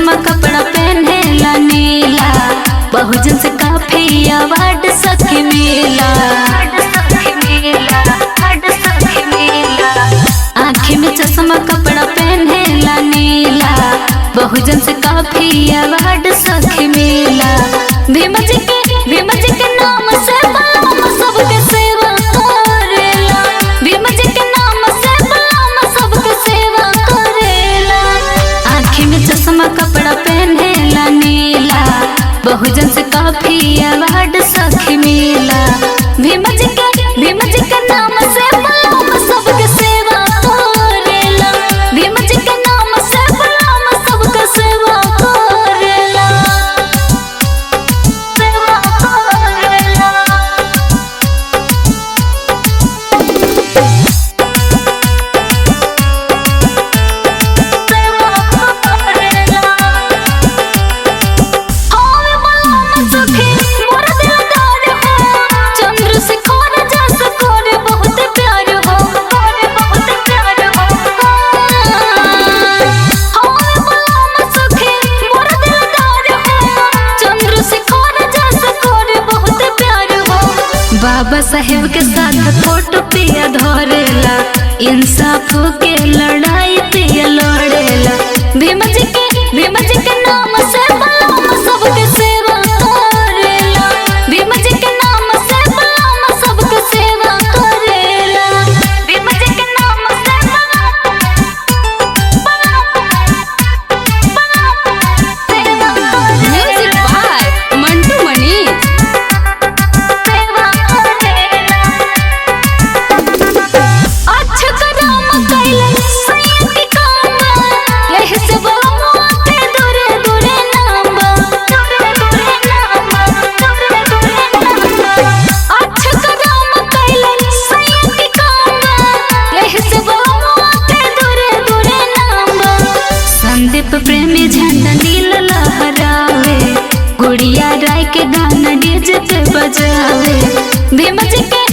चश्मा कपड़ा पहनेला नीला, बहुजन से काफी अवार्ड सखी मिला। आँखें में चश्मा कपड़ा पहनेला नीला, बहुजन से काफी अवार्ड सखी मिला। भीम जी के नाम से बलम सबके सेवा करेला, भीम जी के नाम से बलम सबके सेवा करेला। आँखें में चश्मा कपड़ा पहनेला नीला, बहुजन से काफी अवार्ड सखी मिला। भीम जी के नाम से बलम सबके सेवा करेला, भीम जी के नाम से बलम सबके सेवा करेला, सेवा करेला। बाबा साहेब के साथ फोटो पिया धरेला, इंसाफ के लड़ाई पिया लड़ेला। भीम जी के नाम से बलम सबके सेवा करेला, भीम जी के नाम से बलम सबके सेवा करेला, भीम जी के नाम से म्यूजिक बाय मंटू मनी। प्रेमी झंडा नील लहरावे, गुड़िया राय के गाना डीजे पे बजावे। भीम जी के